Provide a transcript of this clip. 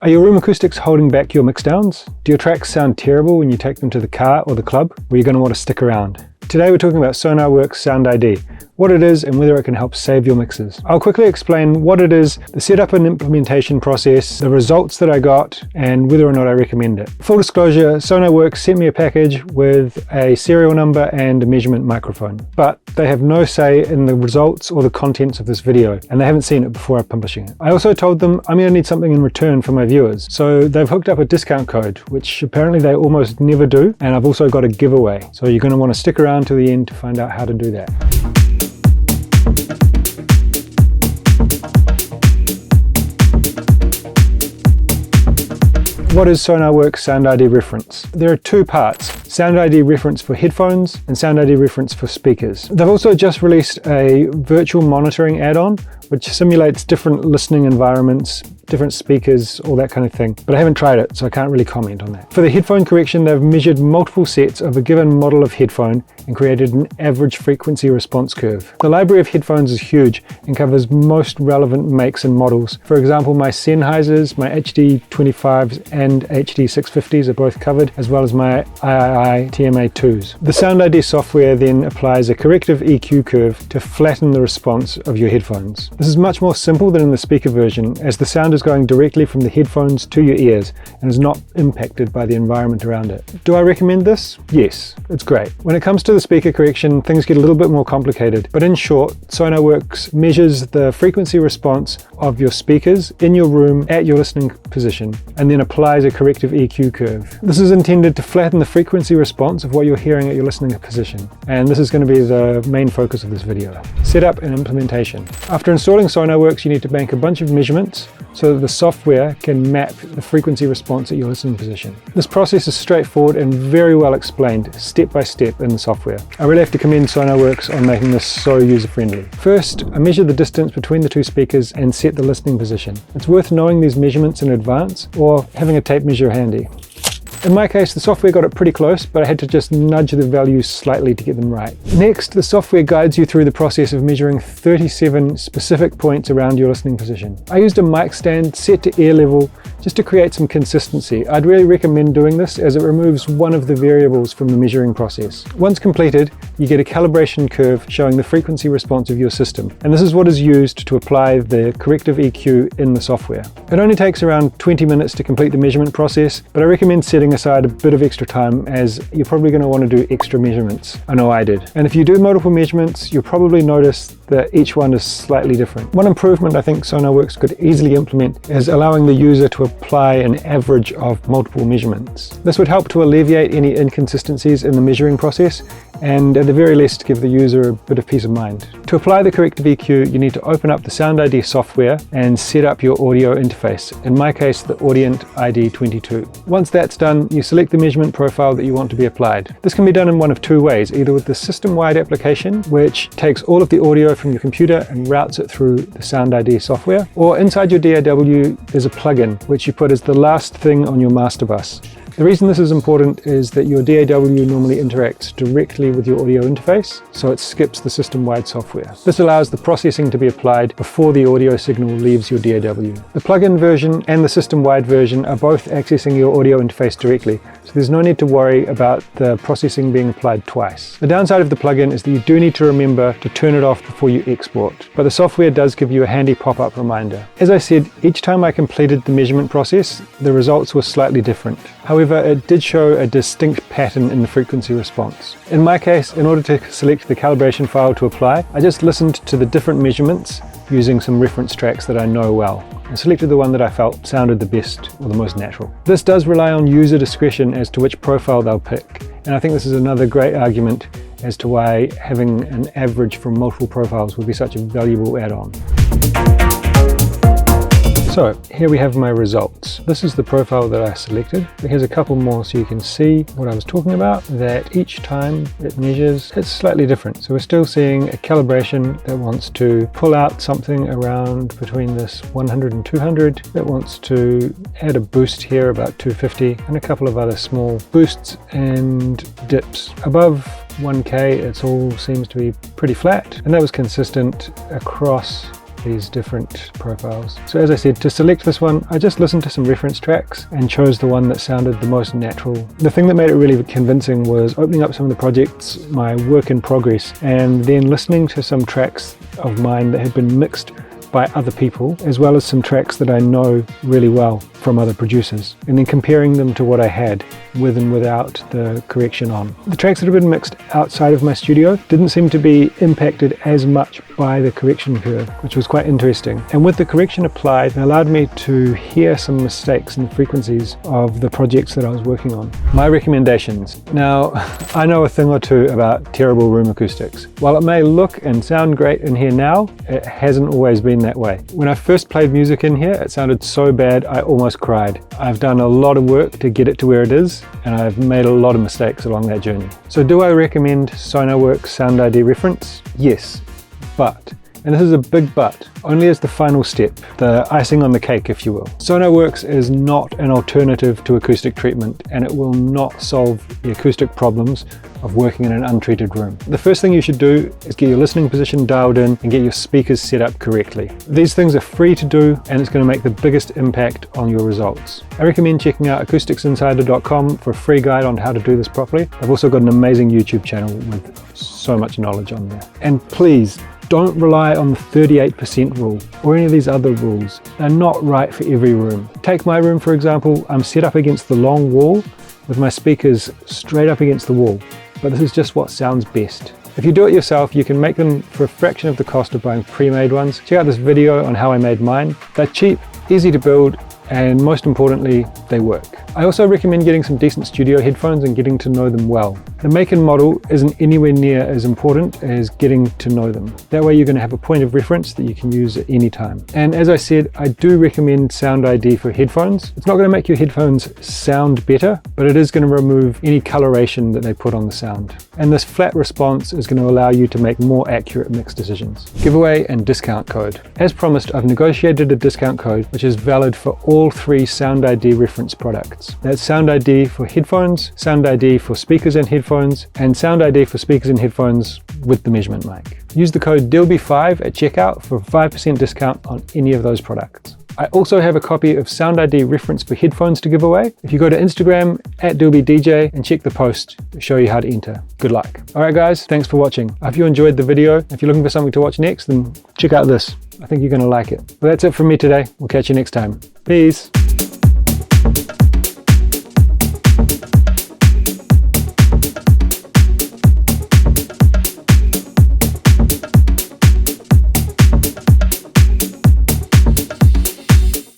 Are your room acoustics holding back your mixdowns? Do your tracks sound terrible when you take them to the car or the club, where you're going to want to stick around? Today we're talking about SONARWORKS SoundID, what it is and whether it can help save your mixes. I'll quickly explain what it is, the setup and implementation process, the results that I got, and whether or not I recommend it. Full disclosure, SONARWORKS sent me a package with a serial number and a measurement microphone, but they have no say in the results or the contents of this video, and they haven't seen it before I'm publishing it. I also told them I'm going to need something in return for my viewers, so they've hooked up a discount code, which apparently they almost never do, and I've also got a giveaway, so you're going to want to stick around to the end to find out how to do that. What is SONARWORKS SoundID reference? There are two parts, SoundID reference for headphones and SoundID reference for speakers. They've also just released a virtual monitoring add-on which simulates different listening environments, different speakers, all that kind of thing. But I haven't tried it, so I can't really comment on that. For the headphone correction, they've measured multiple sets of a given model of headphone and created an average frequency response curve. The library of headphones is huge and covers most relevant makes and models. For example, my Sennheisers, my HD25s and HD650s are both covered, as well as my III TMA2s. The SoundID software then applies a corrective EQ curve to flatten the response of your headphones. This is much more simple than in the speaker version, as the sound is going directly from the headphones to your ears and is not impacted by the environment around it. Do I recommend this? Yes, it's great. When it comes to the speaker correction, things get a little bit more complicated, but in short, SONARWORKS measures the frequency response of your speakers in your room at your listening position and then applies a corrective EQ curve. This is intended to flatten the frequency response of what you're hearing at your listening position, and this is going to be the main focus of this video. Setup and implementation. After installing SONARWORKS, you need to bank a bunch of measurements so that the software can map the frequency response at your listening position. This process is straightforward and very well explained step by step in the software. I really have to commend SONARWORKS on making this so user-friendly. First, I measure the distance between the two speakers and set the listening position. It's worth knowing these measurements in advance or having a tape measure handy. In my case, the software got it pretty close, but I had to just nudge the values slightly to get them right. Next, the software guides you through the process of measuring 37 specific points around your listening position. I used a mic stand set to ear level just to create some consistency. I'd really recommend doing this as it removes one of the variables from the measuring process. Once completed, you get a calibration curve showing the frequency response of your system, and this is what is used to apply the corrective EQ in the software. It only takes around 20 minutes to complete the measurement process, but I recommend setting aside a bit of extra time as you're probably going to want to do extra measurements. I know I did. And if you do multiple measurements, you'll probably notice that each one is slightly different. One improvement I think SONARWORKS could easily implement is allowing the user to apply an average of multiple measurements. This would help to alleviate any inconsistencies in the measuring process and at the very least give the user a bit of peace of mind. To apply the corrective EQ, you need to open up the SoundID software and set up your audio interface, in my case the Audient ID22. Once that's done, you select the measurement profile that you want to be applied. This can be done in one of two ways, either with the system-wide application, which takes all of the audio from your computer and routes it through the SoundID software, or inside your DAW there's a plugin which you put as the last thing on your master bus. The reason this is important is that your DAW normally interacts directly with your audio interface, so it skips the system-wide software. This allows the processing to be applied before the audio signal leaves your DAW. The plugin version and the system-wide version are both accessing your audio interface directly, so there's no need to worry about the processing being applied twice. The downside of the plugin is that you do need to remember to turn it off before you export, but the software does give you a handy pop-up reminder. As I said, each time I completed the measurement process, the results were slightly different. However, it did show a distinct pattern in the frequency response. In my case, in order to select the calibration file to apply, I just listened to the different measurements using some reference tracks that I know well. I selected the one that I felt sounded the best or the most natural. This does rely on user discretion as to which profile they'll pick, and I think this is another great argument as to why having an average from multiple profiles would be such a valuable add-on. So here we have my results. This is the profile that I selected. Here's a couple more so you can see what I was talking about, that each time it measures, it's slightly different. So we're still seeing a calibration that wants to pull out something around between this 100 and 200. It wants to add a boost here about 250 and a couple of other small boosts and dips. Above 1K, it all seems to be pretty flat, and that was consistent across these different profiles. So as I said, to select this one, I just listened to some reference tracks and chose the one that sounded the most natural. The thing that made it really convincing was opening up some of the projects, my work in progress, and then listening to some tracks of mine that had been mixed by other people, as well as some tracks that I know really well from other producers, and then comparing them to what I had with and without the correction on. The tracks that have been mixed outside of my studio didn't seem to be impacted as much by the correction curve, which was quite interesting. And with the correction applied, it allowed me to hear some mistakes in the frequencies of the projects that I was working on. My recommendations. Now, I know a thing or two about terrible room acoustics. While it may look and sound great in here now, it hasn't always been that way. When I first played music in here, it sounded so bad I almost cried. I've done a lot of work to get it to where it is, and I've made a lot of mistakes along that journey. So do I recommend SONARWORKS SoundID Reference? Yes, but, and this is a big but, only as the final step, the icing on the cake, if you will. SONARWORKS is not an alternative to acoustic treatment, and it will not solve the acoustic problems of working in an untreated room. The first thing you should do is get your listening position dialed in and get your speakers set up correctly. These things are free to do, and it's going to make the biggest impact on your results. I recommend checking out AcousticsInsider.com for a free guide on how to do this properly. I've also got an amazing YouTube channel with so much knowledge on there. And please, don't rely on the 38% rule or any of these other rules. They're not right for every room. Take my room, for example. I'm set up against the long wall with my speakers straight up against the wall, but this is just what sounds best. If you do it yourself, you can make them for a fraction of the cost of buying pre-made ones. Check out this video on how I made mine. They're cheap, easy to build, and most importantly, they work. I also recommend getting some decent studio headphones and getting to know them well. The make and model isn't anywhere near as important as getting to know them. That way you're going to have a point of reference that you can use at any time. And as I said, I do recommend SoundID for headphones. It's not going to make your headphones sound better, but it is going to remove any coloration that they put on the sound. And this flat response is going to allow you to make more accurate mix decisions. Giveaway and discount code. As promised, I've negotiated a discount code which is valid for all 3 SoundID reference products. That's SoundID for headphones, SoundID for speakers and headphones, and SoundID for speakers and headphones with the measurement mic. Use the code Dilby5 at checkout for a 5% discount on any of those products. I also have a copy of SoundID reference for headphones to give away. If you go to Instagram at DilbyDJ and check the post to show you how to enter. Good luck. Alright guys, thanks for watching. I hope you enjoyed the video. If you're looking for something to watch next, then check out this. I think you're going to like it. Well, that's it from me today. We'll catch you next time. Peace.